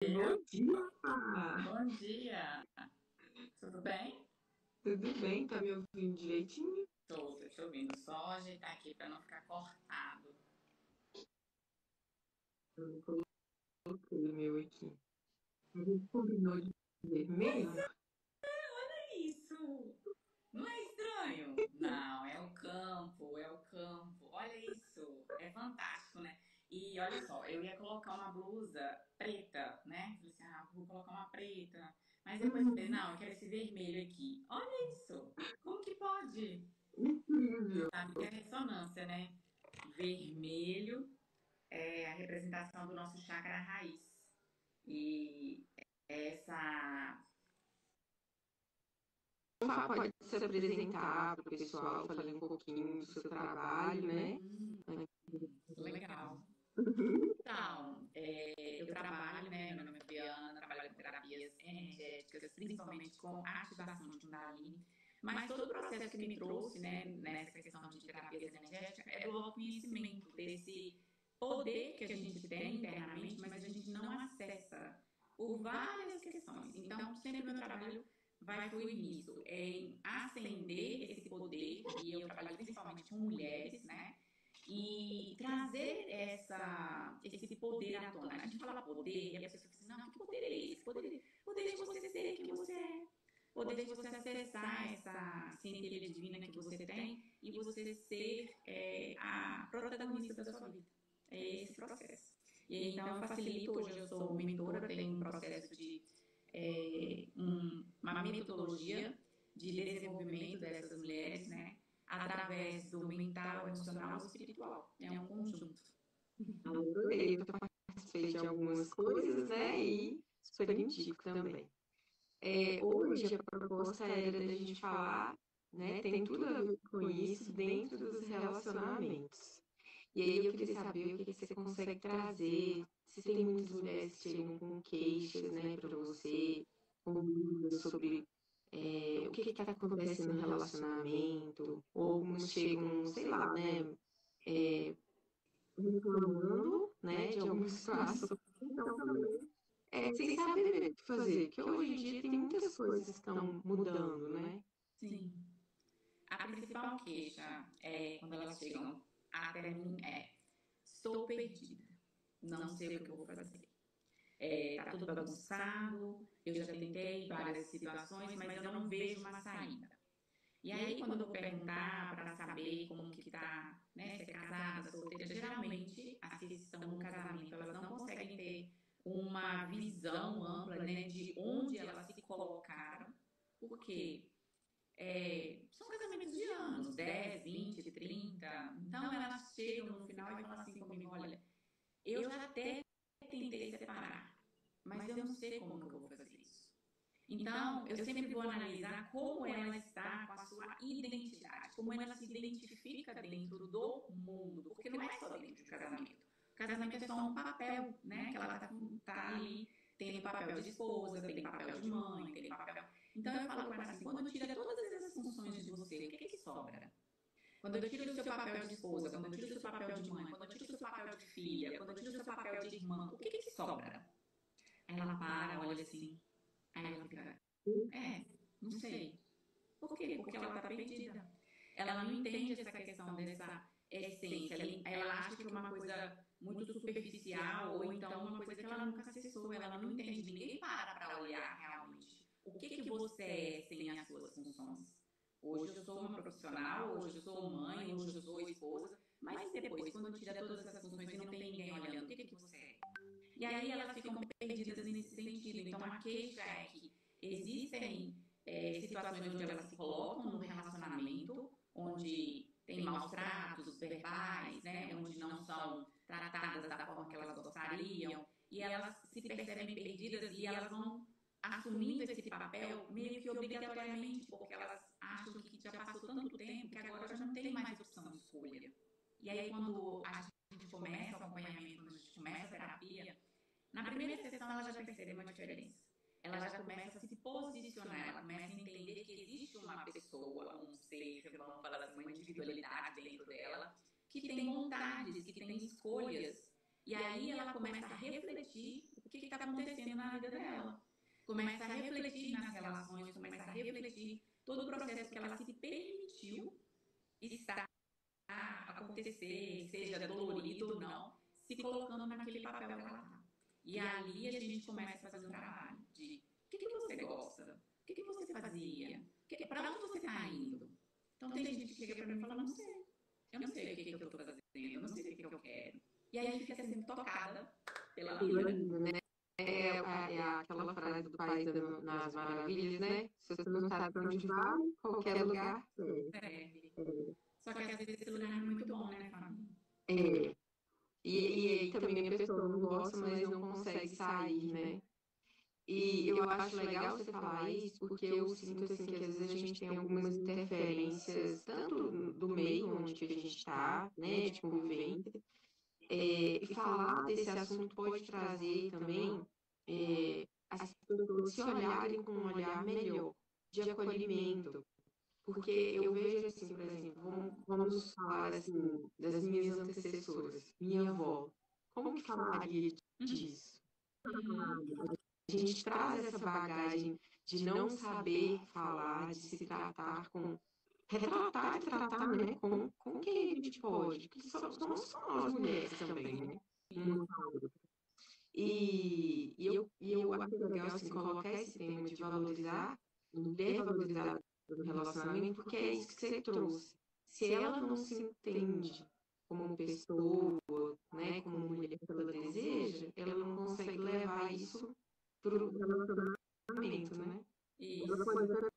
Bom dia! Bom dia, tudo bem? Tudo bem? Tá me ouvindo direitinho? Tô te ouvindo, só ajeitar aqui para não ficar cortado. Eu coloquei o meu aqui. A gente combinou de vermelho? É isso! Não é estranho? Não, é o campo, é o campo. Olha isso, é fantástico, né? E olha só, eu ia colocar uma blusa preta, né? Falei assim, vou colocar uma preta. Mas depois eu falei, Uhum. não, eu quero esse vermelho aqui. Olha isso! Como que pode? Incrível! Sabe que é ressonância, né? Vermelho é a representação do nosso chakra raiz. E essa. Pode se apresentar para o pessoal, falei um pouquinho do seu trabalho, né? Legal. Então, eu trabalho, né? Meu nome é Fabiana, trabalho com terapias energéticas, principalmente com ativação de Kundalini. Mas todo o processo que me trouxe, né, nessa questão de terapias energéticas é do autoconhecimento, desse poder que a gente tem internamente, mas a gente não acessa por várias questões. Então, sempre meu trabalho vai fluir nisso, em acender esse poder, e eu trabalho principalmente com mulheres, né? E trazer esse poder à tona. A gente fala poder e a pessoa fica assim, não, que poder é esse? Poder de você ser quem você é. Poder de você acessar essa centelha divina que você tem e você ser a protagonista da sua vida. É esse processo. E aí, então, eu facilito. Hoje eu sou mentora, tenho um processo de uma metodologia de desenvolvimento dessas mulheres, né? Através do mental, emocional e espiritual. É um conjunto. Adorei, eu participei de algumas coisas, né? E super indico também. Hoje a proposta era da gente falar, né? Tem tudo a ver com isso dentro dos relacionamentos. E aí eu queria saber o que que você consegue trazer, se tem muitas mulheres que chegam com queixas, né, para você, com dúvidas sobre o que está acontecendo no relacionamento, ou algumas chegam, sei lá, né, é, reclamando, né, de alguma situação. Então, também, sem saber o que fazer, porque hoje em dia tem muitas coisas que estão mudando, né? Sim. A principal queixa é quando elas chegam até mim é: estou perdida, não sei o que eu vou fazer. Tá tudo bagunçado, eu já tentei várias situações, mas eu não vejo uma saída. E aí, quando eu vou perguntar para saber como que tá, né, se é casada, solteira, geralmente as que estão no casamento, elas não conseguem ter uma visão ampla, né, de onde elas se colocaram, porque são casamentos de anos, 10, 20, 30. Então elas chegam no final e falam assim comigo: olha, eu já até tentei separar, mas eu não sei como que eu vou fazer isso. Então, eu sempre vou analisar como ela está com a sua identidade, como ela se identifica dentro do mundo, porque não é só dentro do casamento. O casamento é só um papel, né? Que ela tá ali, tem o papel de esposa, tem o papel de mãe, tem o papel. Então, eu falo com ela assim: quando eu tiro todas essas funções de você, o que é que sobra? Quando eu tiro o seu papel de esposa, quando eu tiro o seu papel de mãe, quando eu tiro o seu papel de filha, quando eu tiro o seu papel de irmã, o que é que sobra? Aí ela para, olha assim, aí ela fica, não sei. Por quê? Porque ela está perdida. Ela não entende essa questão dessa essência. Ela acha que é uma coisa muito superficial ou então uma coisa que ela nunca acessou. Ela não entende. Ninguém para olhar realmente o que, que você é sem as suas funções. Hoje eu sou uma profissional, hoje eu sou mãe, hoje eu sou esposa, mas depois, quando tira todas essas funções e não tem ninguém olhando, o que, que você é? E aí elas ficam perdidas nesse sentido. Então a queixa é que existem situações onde elas se colocam no relacionamento, onde tem maus tratos verbais, né, onde não são tratadas da forma que elas gostariam, e elas se percebem perdidas e elas vão assumindo esse papel meio que obrigatoriamente, porque elas acham que já passou tanto tempo que agora já não tem mais opção de escolha. E aí, quando a gente começa o acompanhamento, quando a gente começa a terapia, na primeira sessão ela já percebe uma diferença. Ela já começa a se posicionar, ela começa a entender que existe uma pessoa, um ser, vamos falar assim, uma individualidade dentro dela, que tem vontades, que tem escolhas. E aí ela começa a refletir o que está acontecendo na vida dela. Começa a refletir nas relações, começa a refletir todo o processo que ela se permitiu estar, acontecer, seja dolorido ou não, se colocando naquele papel que ela está. E ali a gente começa a fazer um trabalho de o que você gosta, o que você fazia, para onde você está indo. Então tem gente que chega para mim e fala, não sei, eu não sei o que eu estou fazendo, eu não sei o que eu quero. E aí fica sendo tocada pela vida. Né? É aquela frase do nas Maravilhas, né? Se você não sabe para onde vai, qualquer lugar serve. Só que às vezes esse lugar não é muito bom, né, família? é. E aí também a pessoa não gosta, mas não consegue sair, né? E eu acho legal você falar isso, porque eu sinto assim que às vezes a gente tem algumas interferências, tanto do meio onde a gente está, né, de convivência, e falar desse assunto pode trazer também as pessoas se olharem com um olhar melhor, de acolhimento. Porque eu vejo assim, por exemplo, vamos falar assim das minhas antecessoras, minha avó. Como que falaria disso? A gente traz essa bagagem de não saber falar, de se tratar com retratar e tratar, né, com quem a gente pode, que somos só nós mulheres também, né? E eu acho legal, assim, colocar esse tema de valorizar, mulher valorizada no relacionamento, porque é isso que você trouxe. Se ela não se entende como pessoa, né, como mulher que ela deseja, ela não consegue levar isso para o relacionamento, né? Ela Isso. pode até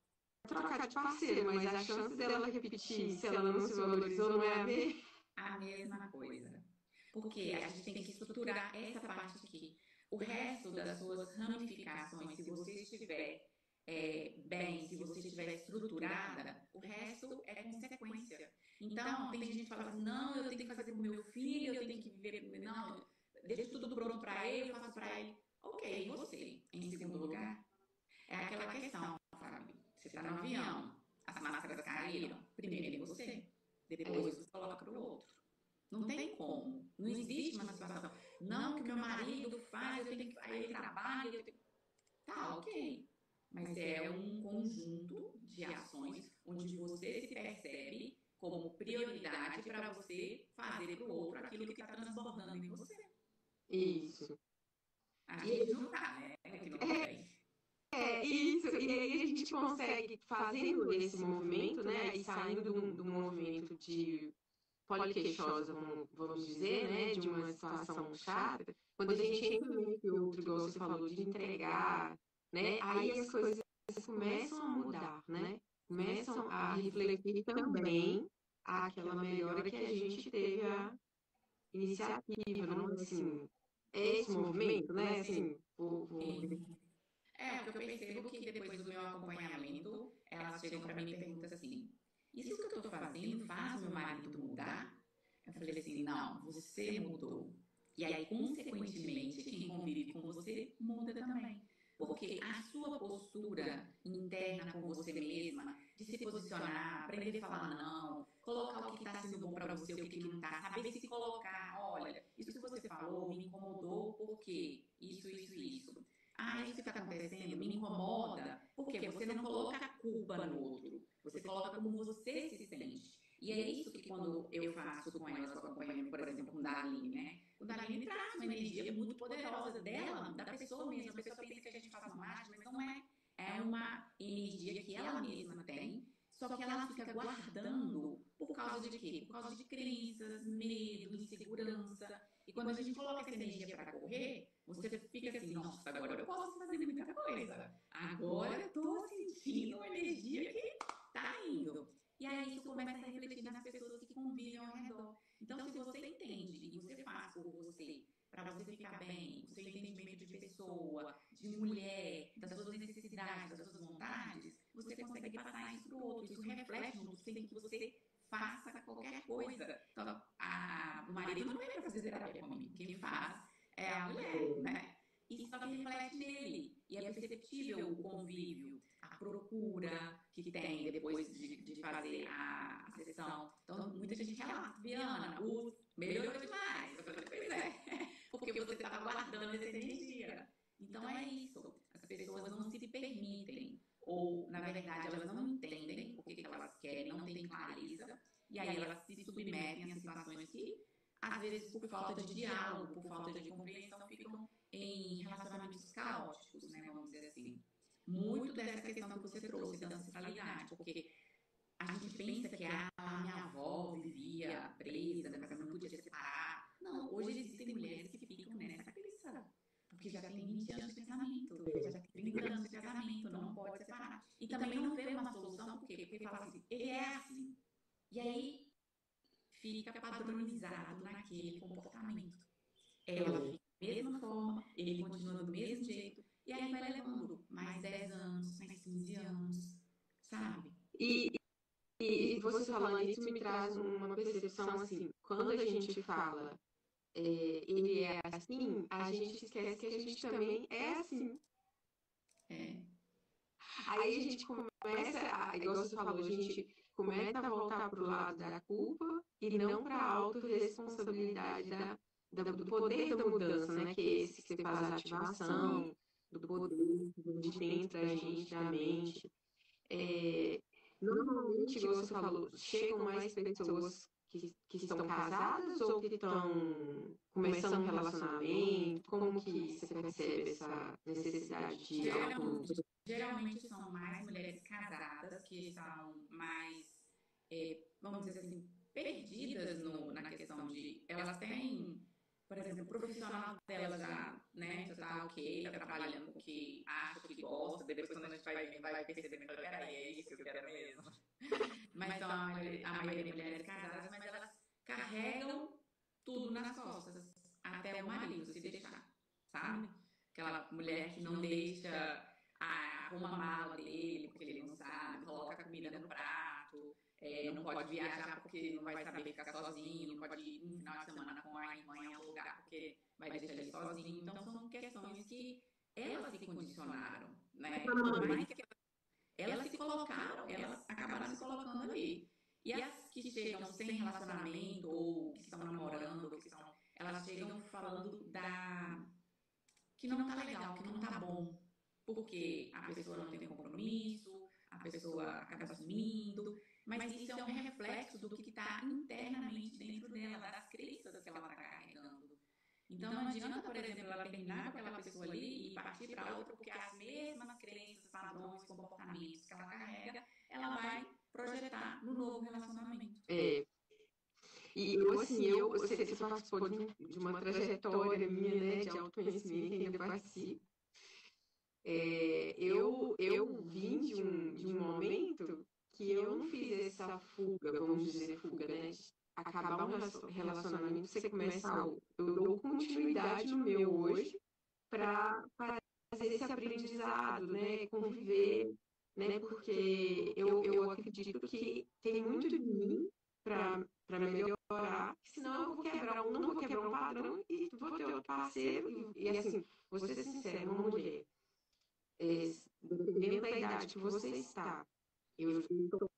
trocar de parceiro, mas a chance dela repetir, se ela não se valorizou, não é a mesma coisa. Porque a gente tem que estruturar essa parte aqui. O resto das suas ramificações, se você estiver bem, se você estiver estruturada, o resto é consequência. Então, tem gente que fala assim, não, eu tenho que fazer com meu filho, eu tenho que viver com ele. Não, deixo tudo pronto para ele, eu faço para ele. Ok, e você? Em segundo lugar, é aquela questão, sabe? Você está no avião, as máscaras caíram, primeiro em você, depois você coloca para o outro. Não tem como. Não existe uma situação. Não, que o meu marido faz, eu tenho que. Aí ele trabalha, eu tenho... Tá, ok. Mas é um conjunto de ações onde você se percebe como prioridade para você fazer para o outro aquilo que está transbordando em você. isso. A gente não tá, né? Que não tem. Isso, e aí a gente consegue, fazendo esse movimento, né, e saindo do movimento de poliqueixosa, vamos dizer, né, de uma situação chata, quando a gente entra nesse outro, igual você falou, de entregar, né, aí as coisas começam a mudar, né, começam a refletir também aquela melhora que a gente teve a iniciativa, não assim, é esse movimento, né, assim, O que eu percebo que depois do meu acompanhamento, elas chegam para mim e perguntam assim: isso que eu estou fazendo faz meu marido mudar? Eu falei assim: não, você mudou. E aí, consequentemente, quem convive com você muda também. Porque a sua postura interna com você mesma, de se posicionar, aprender a falar não, colocar o que está sendo bom para você, o que não está, saber se colocar, olha, isso que você falou me incomodou, por quê? Isso. Ah, isso que está acontecendo me incomoda, porque você não coloca a culpa no outro, você coloca como você se sente. E é isso que quando eu faço com elas, o acompanhamento, por exemplo, com Daline, né? O Daline traz uma energia muito poderosa dela, da pessoa mesma. A pessoa pensa que a gente faz uma mágica, mas não é. É uma energia que ela mesma tem, só que ela fica guardando por causa de quê? Por causa de crenças, medo, insegurança. E quando a gente coloca essa energia para correr, você fica assim, nossa, agora eu posso fazer muita coisa. Agora eu tô sentindo uma energia que tá indo. E aí isso começa a refletir nas pessoas que convivem ao redor. Então, se você entende e você faz por você, para você ficar bem, o seu entendimento de pessoa, de mulher, das suas necessidades, das suas vontades, você consegue passar isso para o outro. Isso reflete no outro sem que você faça qualquer coisa. Então, o marido não vem para fazer terapia comigo. Quem faz é a mulher, né? Isso só que reflete nele. E é perceptível o convívio, a procura que tem depois de fazer a sessão. Então, muita gente relata, Viana, melhorou demais. Eu falei, pois é, porque você estava guardando essa energia. Então é isso. As pessoas não se permitem, ou na verdade elas não entendem o que que elas querem, não têm clareza, e aí elas se submetem a situações que, às vezes, por falta de diálogo, por falta de compreensão, ficam em relacionamentos caóticos, né? Vamos dizer assim. Muito dessa questão que você trouxe da ancestralidade, porque a gente pensa que a minha avó vivia presa no casamento, não podia separar. Não, hoje existem mulheres que ficam nessa crença, porque já tem 20 anos de casamento, já tem 30 anos de casamento, não pode separar. E também não vê uma solução, por quê? Porque fala assim, ele é assim. E aí fica padronizado naquele comportamento. Ela fica da mesma forma, ele continua do mesmo jeito, e aí vai levando mais 10 anos, mais 15 anos, sabe? E, e você falando isso me traz uma percepção assim, quando a gente fala ele é assim, a gente esquece que a gente também é assim. É. Aí a gente começa, igual você falou, a gente começa a voltar para o lado da culpa e não para a autorresponsabilidade do poder da mudança, né? Que é esse que você faz a ativação, do poder de dentro da gente, da mente. É, normalmente, igual você falou, chegam mais pessoas que estão casadas ou que estão começando um relacionamento? Como que você percebe essa necessidade de auto... Geralmente são mais mulheres casadas que são mais, vamos dizer assim, perdidas na questão de. Elas têm, por exemplo, o profissional delas já, né, já tá ok, tá trabalhando com o que acha, o que gosta, depois quando a gente vai vendo, vai percebendo, peraí, é isso que eu quero mesmo. Mas são a maioria mulheres casadas, mas elas carregam tudo nas costas, até o marido se deixar, sabe? Aquela mulher que não deixa arruma a mala dele porque ele não sabe, coloca a comida no prato, não pode viajar porque não vai saber ficar sozinho, não pode ir no final de semana com a irmã em algum lugar porque vai deixar ele sozinho. Então são questões que elas se condicionaram, né? Por mais que elas se colocaram, elas acabaram se colocando ali. E as que chegam sem relacionamento, ou que estão namorando, ou que estão, elas chegam falando que não tá legal, que não tá bom, porque a pessoa não tem compromisso, a pessoa acaba sumindo, mas isso é um reflexo do que está internamente dentro dela, das crenças que ela está carregando. Então não adianta, por exemplo, ela terminar com aquela pessoa ali e partir para outra, porque as mesmas crenças, padrões, comportamentos que ela carrega, ela vai projetar no novo relacionamento. É, e eu, assim, você participou de uma trajetória minha, né, de autoconhecimento, que ainda participo. Eu vim de um momento que eu não fiz essa fuga, vamos dizer fuga, né? De acabar um relacionamento, você começa eu dou continuidade no meu hoje para fazer esse aprendizado, né? Conviver, né? Porque eu acredito que tem muito de mim para melhorar, senão eu vou quebrar não vou quebrar um padrão e vou ter outro parceiro e assim, vou ser sincera, uma mulher dependendo da idade que você está, eu estou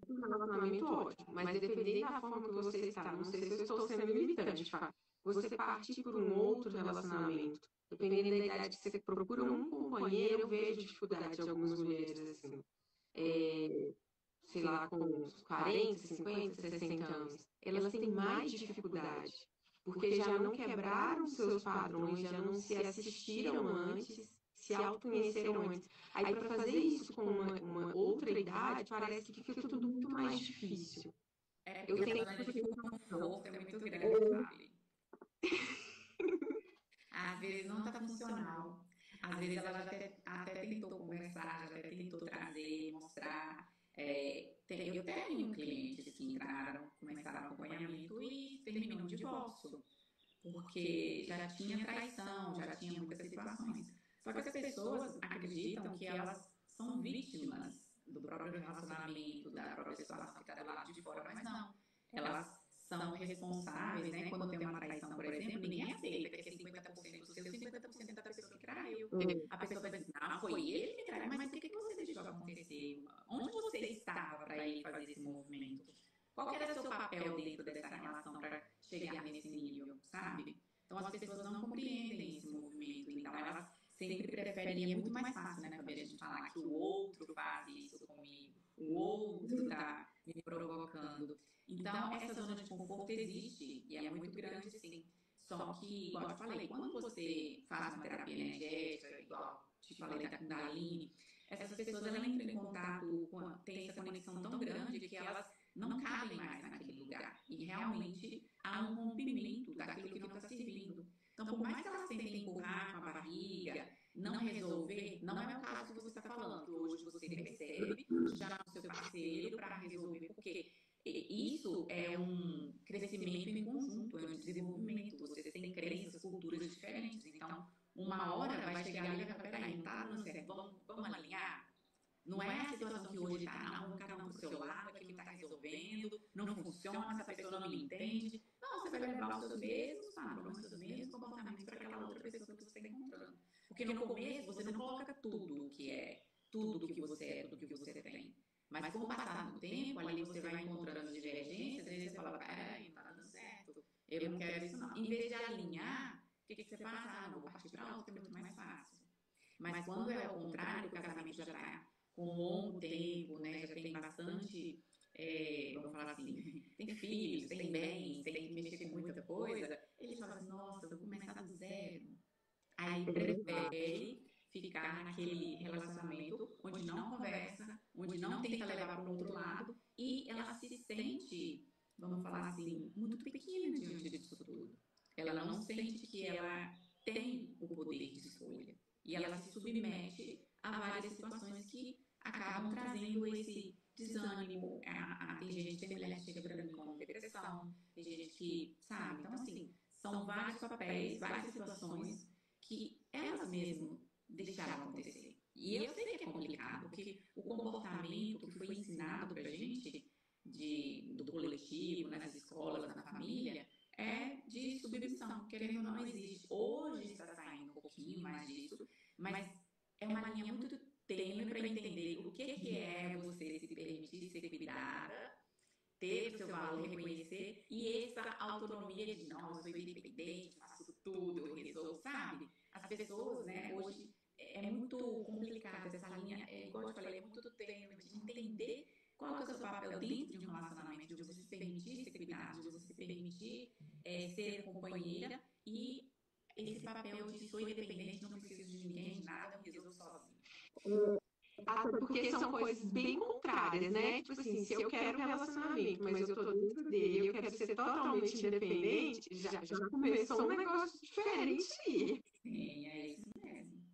em um relacionamento ótimo, mas dependendo da forma que você está, não sei se eu estou sendo limitante, tá? Você partir por um outro relacionamento, dependendo da idade que você procura um companheiro, eu vejo dificuldade de algumas mulheres, assim, é, sei lá, com uns 40, 50, 60 anos, elas têm mais dificuldade, porque já não quebraram seus padrões, já não se assistiram antes, se autoconheceram antes. Aí, para fazer isso com uma outra idade, parece que fica tudo muito mais difícil. É Eu porque tenho a zona de conforto é muito grande, Fábio. Às vezes não está funcional. Às vezes ela já até tentou conversar, já até tentou trazer, mostrar. Eu tenho clientes que entraram, começaram o acompanhamento e terminou de divórcio, porque já tinha traição, já tinha muitas situações. Só que as pessoas acreditam que elas são vítimas do próprio relacionamento, da própria situação que está do lado de fora, mas não. Elas são responsáveis, né? Quando tem uma traição, por exemplo, ninguém aceita que é 50% do seu, 50% da pessoa que traiu. A pessoa vai dizer, não, foi ele que traiu, mas por que você deixou acontecer? Onde você estava para ele fazer esse movimento? Qual era o seu papel dentro dessa relação para chegar nesse nível, sabe? Então as pessoas não compreendem esse movimento, então elas sempre preferem, é muito mais fácil, né, Fabi, a gente falar que o outro faz isso comigo, o outro tá me provocando. Então, essa zona de conforto existe e é muito grande, sim. Só que, igual eu te falei, quando você faz uma terapia energética, igual te falei da Kundalini, essas pessoas elas entram em contato, têm essa conexão tão grande que elas não cabem mais naquele lugar. E realmente há um rompimento daquilo que não está servindo. Então, por mais que elas tentem empurrar com a barriga, não resolver, não é o caso que você está falando, que hoje você recebe, chama o seu parceiro para resolver, porque isso é um crescimento em conjunto, é um desenvolvimento. Vocês têm crenças, culturas diferentes. Então, uma hora vai chegar ali e vai falar, peraí, não está dando certo, vamos alinhar? Não é a situação que hoje está, não, vamos cada um para o seu lado, aqui não está resolvendo, não funciona, essa pessoa não me entende. Não, você vai levar os seus mesmos padrões, os mesmos comportamentos para aquela outra pessoa que você está encontrando. Porque no começo você não coloca tudo o que é, tudo o que você é, tudo o que você tem. Mas com o passar do tempo, ali você vai encontrando divergências, e aí você fala, peraí, não está dando certo, eu não quero isso não. Em vez de alinhar, o que você faz? Ah, não, vou partir para outro, que é muito mais fácil. Mas quando é o contrário, o casamento já está com um longo tempo, né? Já tem bastante, vamos falar assim, tem filhos, tem bens, tem que mexer com muita coisa. Ele fala assim, nossa, eu vou começar do zero. Aí prefere ficar naquele relacionamento onde não conversa, onde não tenta levar para o outro lado e ela se sente, vamos falar assim, muito pequena diante disso tudo. Ela não sente que ela tem o poder de escolha. E ela se submete a várias situações que acabam trazendo esse desânimo. Tem gente, tem mulher que chega para mim com depressão, tem gente que, sabe? Então, assim, são vários papéis, várias situações que elas mesmas deixaram acontecer. E eu sei que é complicado, porque o comportamento que foi ensinado pra gente do coletivo, nas escolas, na família, é de submissão, querendo ou não existe. Hoje está saindo um pouquinho mais disso, mas é uma linha muito tênue para entender o que é você se permitir ser cuidada, ter o seu valor, reconhecer, e essa autonomia de, não, eu sou independente, faço tudo, eu resolvo, sabe? As pessoas, né, hoje é muito complicada essa linha, igual eu te falei, é muito tênue de entender qual é o seu papel dentro de um relacionamento, de você se permitir ser cuidado, de você se permitir ser companheira e esse papel de sou independente, não preciso de ninguém, de nada, eu resolvo sozinho. Até porque são coisas bem contrárias, né? Tipo assim, se eu quero um relacionamento, mas eu tô dentro dele, eu quero ser totalmente independente, já começou um negócio diferente. Sim, é isso mesmo.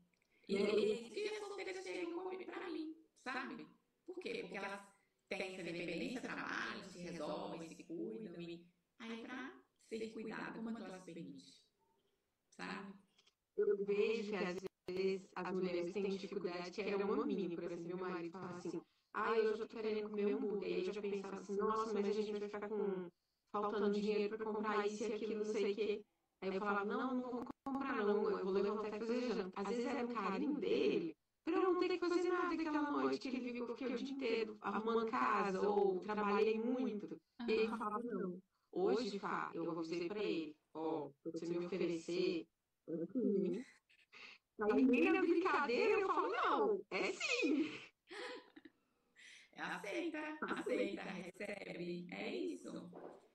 E as solteiras chegam pra mim, sabe? Por quê? Porque elas têm essa independência, trabalham, se resolvem, se cuidam, e aí pra ser cuidado, como é que elas se permitem, sabe? Eu vejo que às vezes as mulheres têm dificuldade, que era uma mini, por exemplo, meu marido fala assim, hoje eu tô querendo comer hambúrguer, aí eu já pensava assim, nossa, mas a gente vai ficar faltando dinheiro para comprar isso e aquilo, não sei o quê. Aí eu falava, não, não vou comprar não, eu vou levantar e fazer janta. Às vezes era um carinho dele, para eu não ter que fazer nada aquela noite que ele viu que eu fiquei o dia inteiro arrumando casa, ou trabalhei muito. E ele falava, não, hoje, Fá, eu vou dizer para ele, ó, você me oferecer, aí nem na brincadeira eu falo, não, é sim. Aceita, aceita, recebe, é isso.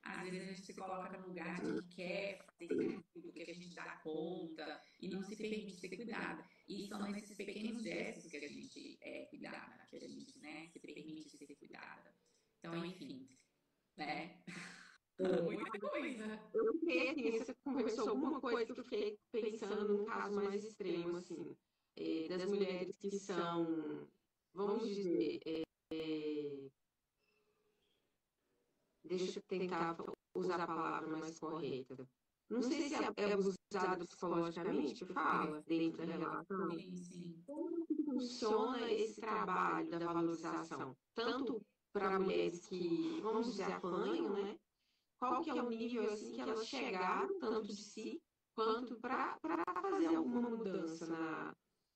Às vezes a gente se coloca no lugar de que quer fazer tudo, que a gente dá conta e não se permite ser cuidada. E são nesses pequenos gestos que a gente é cuidada, que a gente, né, se permite ser cuidada. Então, enfim, né? Muita coisa. Eu fiquei assim, você conversou alguma coisa que eu fiquei pensando num caso mais extremo, assim, das mulheres que são, vamos dizer, deixa eu tentar usar a palavra mais correta. Não sei se é usado psicologicamente, que fala, dentro da relação. Sim, sim. Como que funciona esse trabalho da valorização? Tanto para mulheres que, vamos dizer, apanham, né? Qual que é o nível assim que elas chegaram, tanto de si, quanto para fazer alguma mudança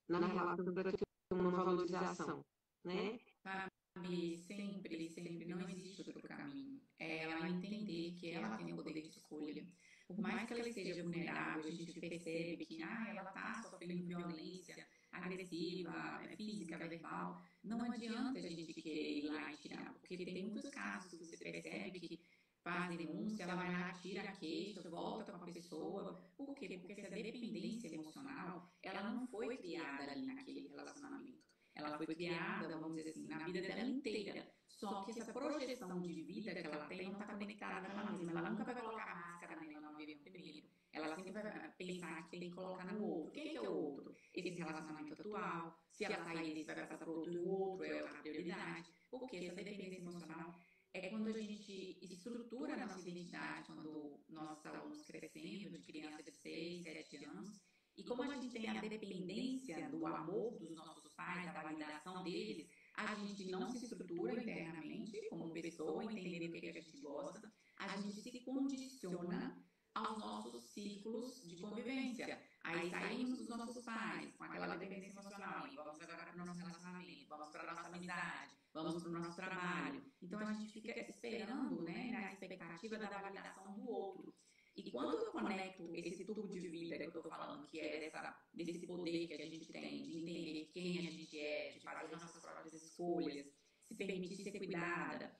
na relação, para ter uma valorização, né? Sabe, sempre, sempre não existe outro caminho. É ela entender que ela tem o poder de escolha. Por mais que ela esteja vulnerável, a gente percebe que ela está sofrendo violência agressiva, física, verbal. Não adianta a gente querer ir lá e tirar, porque tem muitos casos que você percebe que faz denúncia, ela vai lá, tira a queixa, volta com a pessoa. Por quê? Porque essa dependência emocional, ela não foi criada ali naquele relacionamento. Ela foi criada, vamos dizer assim, na vida dela inteira. Só que essa projeção de vida que ela tem não está conectada com ela mesma. Ela nunca vai colocar a máscara nela no avião primeiro. Ela sempre vai pensar que tem que colocar no outro. Quem que é o outro? Esse relacionamento atual. Se ela sair desse, vai passar para outro e o outro é a prioridade. Porque essa dependência emocional é quando a gente estrutura a nossa identidade, quando nós estamos crescendo, de criança de 6, 7 anos, e como a gente tem a dependência do amor dos nossos pais, da validação deles, a gente não se estrutura internamente como pessoa, entendendo o que a gente gosta, a gente se condiciona aos nossos ciclos de convivência. Aí saímos dos nossos pais com aquela dependência emocional, e vamos agora para o nosso relacionamento, vamos para a nossa amizade, vamos para o nosso trabalho. Então a gente fica esperando, né, na expectativa da validação do outro. E quando eu conecto esse tubo de vida que eu estou falando, que é desse poder que a gente tem de entender quem a gente é, de fazer nossas próprias escolhas, se permitir ser cuidada,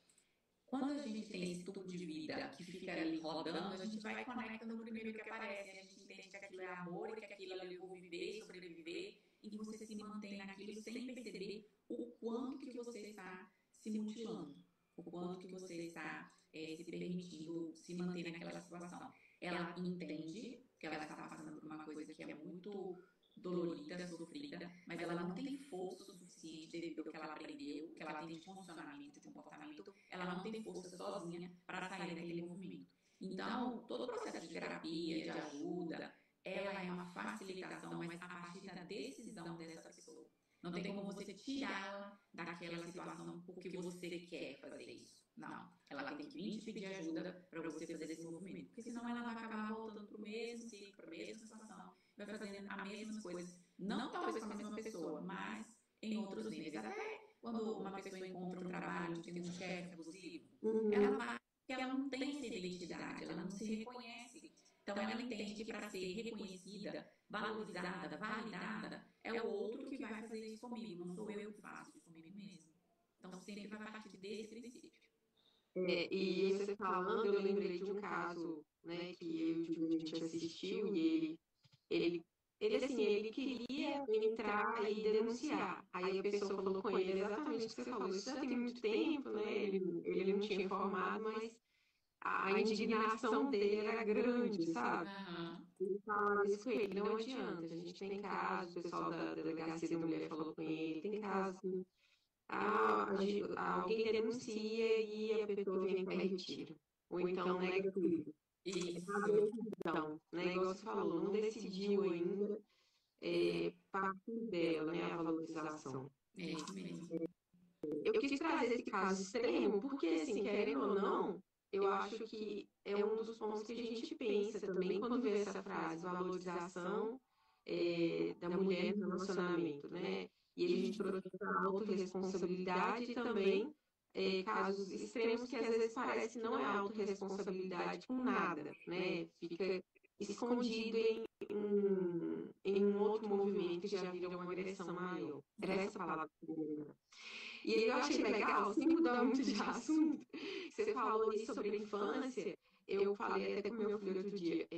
quando a gente tem esse tubo de vida que fica ali rodando, a gente vai conectando o primeiro que aparece, a gente entende que aquilo é amor e que aquilo ali eu vou viver, sobreviver, e você se mantém naquilo sem perceber o quanto que você está se mutilando, o quanto que você está se permitindo se manter naquela situação. Ela entende que ela está passando por uma coisa que é muito dolorida, sofrida, mas ela não tem força suficiente devido ao que ela aprendeu, que ela tem de funcionamento, de comportamento, ela não tem força sozinha para sair daquele movimento. Então, todo o processo de terapia, de ajuda, ela é uma facilitação, mas a partir da decisão dessa pessoa. Não tem como você tirá-la daquela situação porque você quer fazer isso. Não. Ela tem que vir te pedir ajuda para você fazer esse movimento. Porque senão ela vai acabar voltando para o mesmo ciclo, para a mesma situação, vai fazendo as mesmas coisas. Não talvez com a mesma pessoa, mas em outros níveis. Até quando uma pessoa encontra um trabalho onde tem um chefe abusivo, ela vai porque ela não tem essa identidade, ela não se reconhece. Então ela entende que para ser reconhecida, valorizada, validada, é o outro que vai fazer isso comigo, não sou eu que faço isso comigo mesmo. Então sempre vai partir desse princípio. E você falando, eu lembrei de um caso, né, que eu e o Júlio, a gente assistiu e ele, assim, ele queria entrar e denunciar. Aí a pessoa falou com ele exatamente o que você falou. Isso já tem muito tempo, né? Ele não tinha informado, mas a indignação dele era grande, sabe? Aham. Ele falava isso com ele, não adianta. A gente tem casos, o pessoal da delegacia da mulher falou com ele, tem casos. Alguém denuncia e a pessoa vem cá e retira. Ou então nega tudo. A Isso. decisão, né? Igual você falou, não decidiu ainda, parte dela, né? A valorização. É isso mesmo. Eu quis trazer esse caso extremo porque, assim, querendo ou não, eu acho que é um dos pontos que a gente pensa também quando vê essa frase, valorização, da mulher no relacionamento, né? E a gente trouxe a autorresponsabilidade e também casos extremos que às vezes parece não é autorresponsabilidade com nada, né? Fica escondido em um outro movimento que já vira uma agressão maior. Era essa palavra que eu queria lembrar. E aí eu achei legal, sem mudar muito de assunto, você falou ali sobre a infância, eu falei até com meu filho outro dia,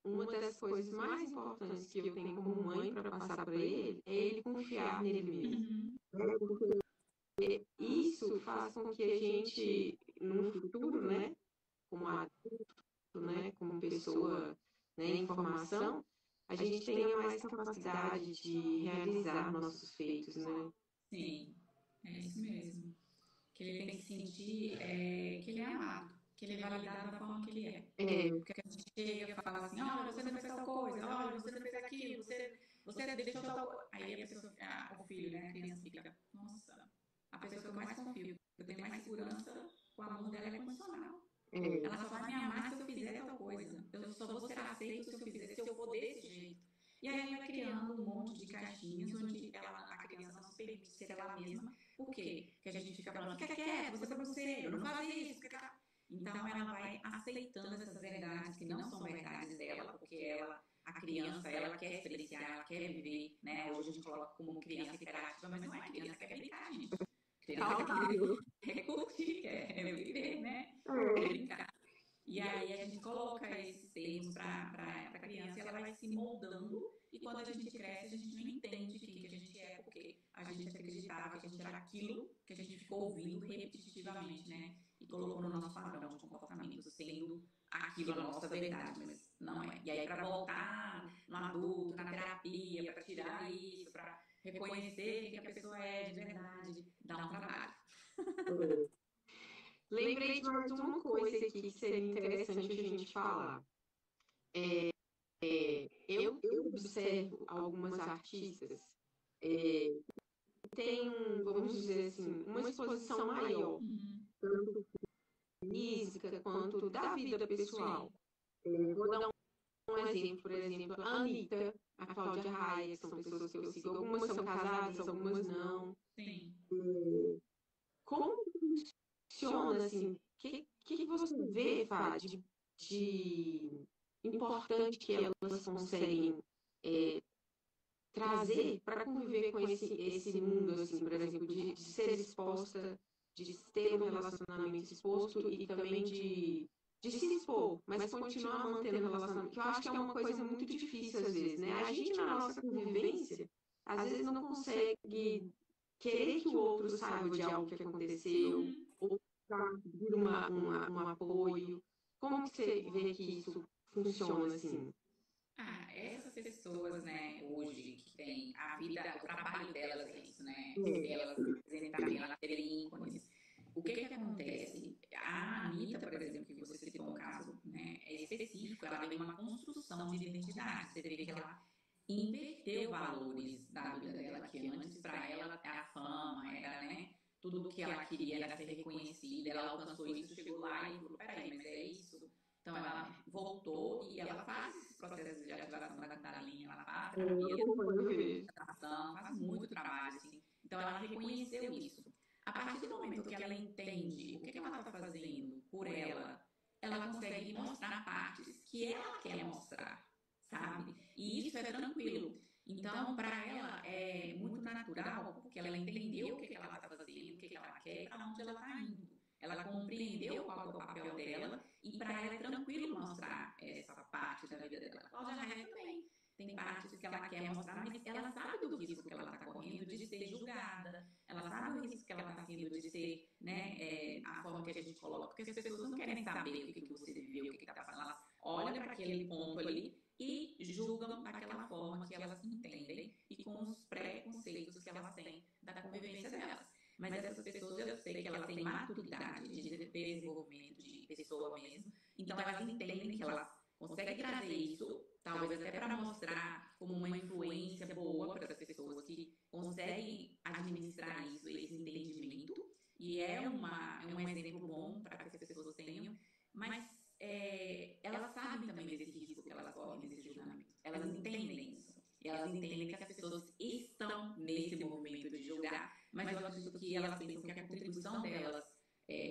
uma das coisas mais importantes que eu tenho como mãe para passar para ele é ele confiar nele mesmo. Uhum. Isso faz com que a gente, no futuro, né, como adulto, né, como pessoa, né, em formação, a gente tenha mais capacidade de realizar nossos feitos, né? Sim, é isso mesmo. Que ele tem que sentir que ele é amado, que ele é validado da forma que ele é. É, Porque a gente chega e fala assim, olha, você não fez tal coisa, olha, você não fez aquilo, você deixou tal coisa. Aí a pessoa, o filho, né, a criança fica, nossa, a pessoa que eu mais confio, eu tenho mais segurança, o amor dela é condicional. é, Ela só vai me amar se eu fizer tal coisa. Eu só vou ser aceito se eu fizer, se eu for desse jeito. E aí vai criando um monte de caixinhas onde a criança não se permite ser ela mesma. Por quê? Porque a gente fica falando, fica quieto, você é bagunceiro, não faz isso. Então ela vai aceitando essas verdades que não são verdades dela, porque a criança, ela quer experienciar, ela quer viver, né? Hoje a gente coloca como criança hiperativa, mas não é criança, quer brincar, gente. Criança Saudável. quer curtir, quer viver, né? Quer É. brincar. E aí a gente coloca esses termos para a criança e ela vai se moldando. E quando a gente cresce, a gente não entende quem que a gente é, porque a gente acreditava que a gente era aquilo que a gente ficou ouvindo repetitivamente, né? E colocou no nosso padrão de comportamento, sendo aquilo a nossa verdade, mas não é. E aí, para voltar no adulto, na terapia, para tirar isso, para reconhecer que a pessoa é de verdade, dá um trabalho. Lembrei de mais uma coisa aqui que seria interessante a gente falar. Eu observo algumas artistas que têm, vamos dizer assim, uma exposição maior, Uhum. tanto física quanto da vida pessoal. Vou dar um exemplo, por exemplo, a Anitta, a Cláudia Raia, que são pessoas que eu sigo. Algumas são casadas, algumas não. Sim. Como funciona, assim, o que você vê, Fá, de importante que elas conseguem trazer para conviver com esse mundo, assim, por exemplo, de ser exposta, de ter um relacionamento exposto e também de se expor, mas continuar mantendo o relacionamento, que eu acho que é uma coisa muito difícil às vezes, né? A gente, na nossa convivência, às vezes não consegue querer que o outro saiba de algo que aconteceu, Uhum. ou vir um apoio. Como que você vê que isso funciona assim? Essas pessoas, né, hoje, que têm a vida, o trabalho delas é isso, né? É, Elas se apresentarem, elas serem ícones. O que que acontece? A Anitta, por exemplo, que você citou um caso, né, é específico, ela tem uma construção de identidade. Você vê que ela inverteu valores da vida dela, que antes para ela a fama era, né, tudo o que ela queria era ser reconhecida, ela alcançou isso, chegou lá e falou, peraí, mas é isso? Então ela voltou e ela faz esse processo de ativação da Kundalini, ela faz eu terapia de acompanho, eu vejo. meditação, faz muito trabalho, assim. Então ela reconheceu isso. A partir do momento que ela entende o que ela está fazendo por ela consegue mostrar partes que ela quer mostrar, sabe? E isso é tranquilo. Então, para ela é muito natural, porque ela entendeu o que ela está fazendo, o que ela quer e para onde ela está indo. Ela compreendeu qual é o papel dela e para ela é tranquilo mostrar essa parte da vida dela. A Cláudia Raia também tem partes que ela quer mostrar, mas ela sabe do risco que ela está correndo de ser julgada, ela sabe o risco que ela está tendo de ser, né, a forma que a gente coloca, porque as pessoas não querem saber o que você viveu, o que está fazendo, elas olham para aquele ponto ali e julgam daquela forma que elas entendem e com os preconceitos que elas têm da convivência delas. Mas essas pessoas, eu sei que elas têm maturidade de desenvolvimento de pessoa mesmo, então elas entendem que elas conseguem trazer isso, talvez até para mostrar como uma influência boa para as pessoas que conseguem administrar isso, esse entendimento, e é um exemplo bom para que as pessoas tenham, mas elas sabem também desse risco que elas correm nesse julgamento. Elas entendem isso. E elas entendem que as pessoas estão nesse movimento de julgar, mas eu acredito que elas pensam que a contribuição delas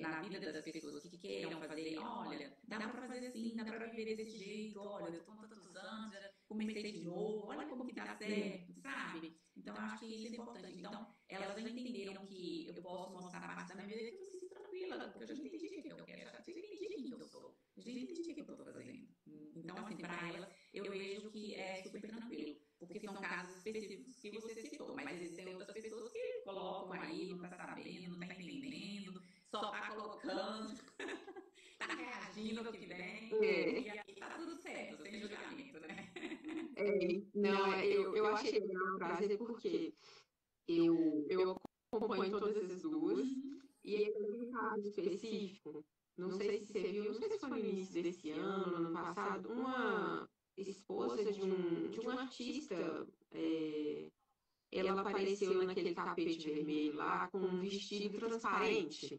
na vida das pessoas que queiram fazer, olha, dá para fazer assim, dá para viver desse jeito, olha, eu estou há tantos anos, já comecei de novo, olha como que dá certo, sabe? Então, eu acho que isso é importante. Então, elas já entenderam que eu posso mostrar a parte da minha vida que eu me sinto tranquila, porque eu já entendi o que eu quero, já entendi quem eu sou, já entendi o que eu estou fazendo. Então, assim, para elas, eu vejo que é super tranquilo, porque são casos específicos que você citou, mas existem outras pessoas que colocam aí, não está sabendo, não está entendendo, só tá colocando, tá reagindo ao que vem, É, e aí tá tudo certo, sem julgamento, né? não, eu achei legal trazer porque eu acompanho todas essas duas, Uhum. e aí teve um caso específico, não sei se você viu, não sei se foi no início desse ano, ano passado, uma esposa de um artista, ela apareceu naquele tapete vermelho lá com um vestido transparente.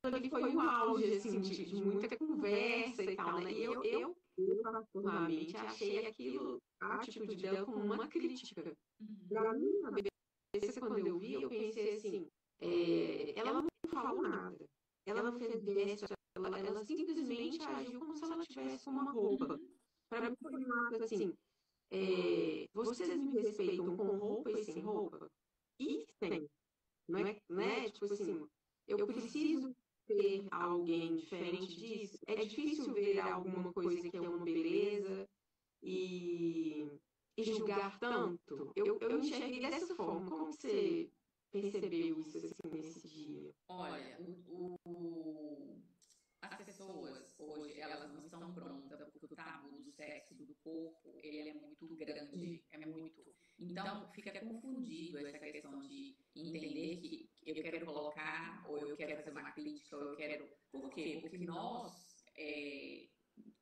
Ali foi o auge, assim, de muita conversa e tal, né? E eu particularmente, achei aquilo, a atitude dela como uma crítica. Uhum. Na minha cabeça, quando eu vi, eu pensei assim, ela não falou nada. Ela não fez fez gesto, ela simplesmente agiu como se ela tivesse com uma roupa. Uhum. Para mim foi um ato assim, vocês me respeitam com roupa e sem roupa? E sem, não é? Tipo assim, eu preciso ter alguém diferente disso. É difícil ver alguma coisa que é uma beleza e, e julgar tanto. Eu enxerguei dessa forma. Como que você percebeu isso assim nesse dia? Olha, as pessoas hoje, elas não estão prontas porque o tabu do sexo do corpo, ele é muito grande, é muito. Então, fica confundido essa questão de entender que eu quero colocar, ou eu quero fazer uma crítica, ou eu quero... Por quê? Porque nós,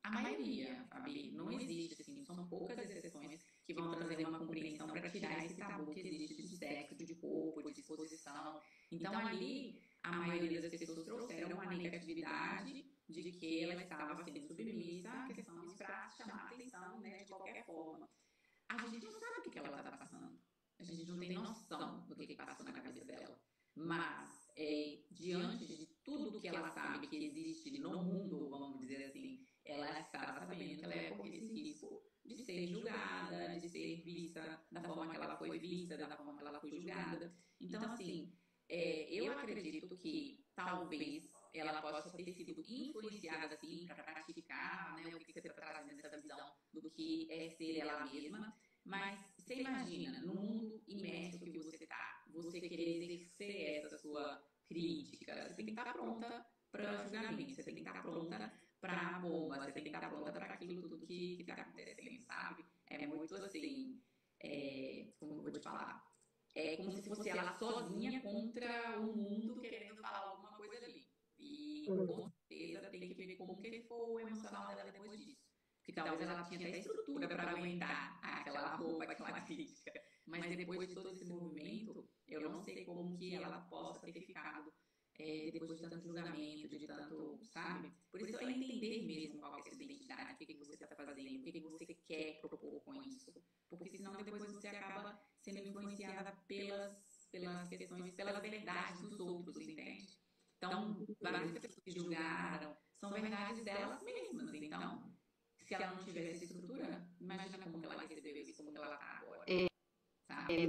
a maioria, Fabi, não existe assim, são poucas exceções que vão trazer uma compreensão para tirar esse tabu que existe de sexo, de corpo, de disposição. Então, ali, a maioria das pessoas trouxeram uma negatividade de que ela estava sendo submissa a questões para chamar a atenção, né, de qualquer forma. A gente não sabe o que ela está passando. A gente não tem noção do que passou na cabeça dela. Mas, diante de tudo que ela sabe que existe no mundo, vamos dizer assim, ela está sabendo que ela é correr esse risco de ser julgada, de ser vista da forma que ela foi vista, da forma que ela foi julgada. Então, assim, eu acredito que talvez ela possa ter sido influenciada assim para praticar, né, o que você está trazendo essa visão do que é ser ela mesma. Mas você imagina, no mundo imerso que você está, você querer exercer essa sua crítica, você tem que estar pronta para julgamento, você tem que estar pronta para a bomba, você tem que estar pronta para aquilo tudo que está acontecendo, sabe? É muito assim, como eu vou te falar? É como se fosse ela sozinha contra o mundo querendo falar alguma coisa ali. E com certeza tem que ver como que foi o emocional dela depois disso. Porque talvez ela tinha até estrutura para aguentar aquela roupa, aquela crítica. Mas depois de todo esse movimento, eu não sei como que ela possa ter ficado depois de tanto julgamento, de tanto, sabe? Por isso é entender mesmo qual é a sua identidade, o que, que você está fazendo, o que, que você quer propor com isso. Porque senão depois você acaba sendo influenciada pelas questões, pelas verdades dos outros, entende? Então, várias pessoas que julgaram são verdades delas mesmas. Então, se ela não tivesse estrutura, imagina como que ela recebeu isso, como que ela está agora, sabe?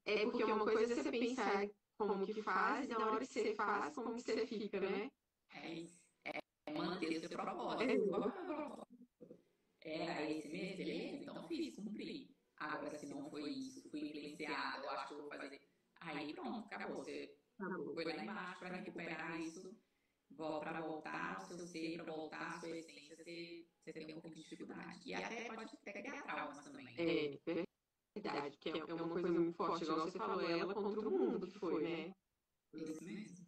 É porque uma coisa é você pensar como que faz, e na hora que você faz, como que você fica, né? É isso. É manter o seu propósito. Qual é o meu propósito? Era esse mesmo, beleza? Então fiz, cumpri. Agora, se não foi isso, fui influenciada, eu acho que eu vou fazer. Aí pronto, acabou. Você foi lá embaixo para recuperar isso, para voltar ao seu ser, para voltar à sua essência, você tem um pouco de dificuldade. E até pode até criar traumas também, né? É verdade, que é uma coisa muito forte, igual você falou, ela contra o mundo que foi, né? Isso mesmo.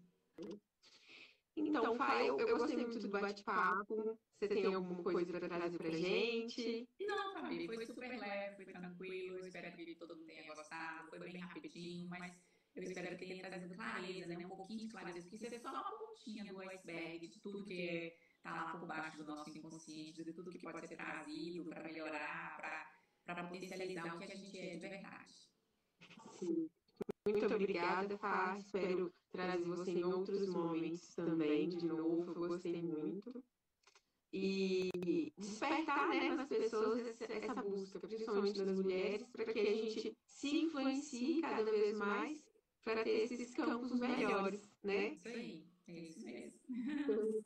Então, Fá, eu gostei muito do bate-papo. Você tem alguma coisa para trazer pra gente? Não, Fabi, foi super leve, foi tranquilo. Eu espero que todo mundo tenha gostado. Foi bem rapidinho, mas eu espero que tenha trazido clareza, né? Um pouquinho de clareza, porque isso é só uma pontinha do iceberg de tudo que está lá por baixo do nosso inconsciente, de tudo que pode ser trazido para melhorar, para potencializar o que a gente é de verdade. Sim. Muito obrigada, Fá. Espero trazer você em outros momentos também, de novo. Eu gostei muito. E despertar, né, nas pessoas essa busca, principalmente nas mulheres, para que a gente se influencie cada vez mais para ter esses campos melhores, né? Isso aí, é isso mesmo.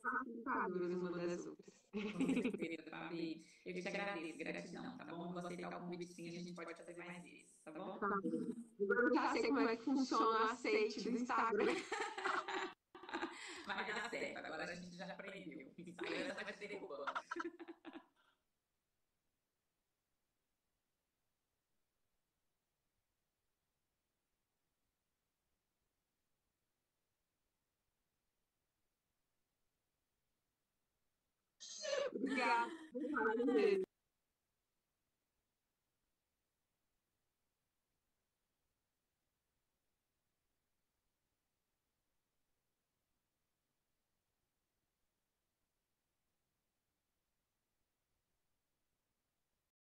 Participadoras uma das outras. Com certeza, Fabi. Eu te agradeço, gratidão, tá bom? Vou aceitar o convite sim, a gente pode fazer mais vezes, tá bom? Tá bom. Eu já sei como é que funciona o aceite do Instagram. Vai dar certo, agora a gente já aprendeu. O Instagram já vai te derrubando. Obrigada.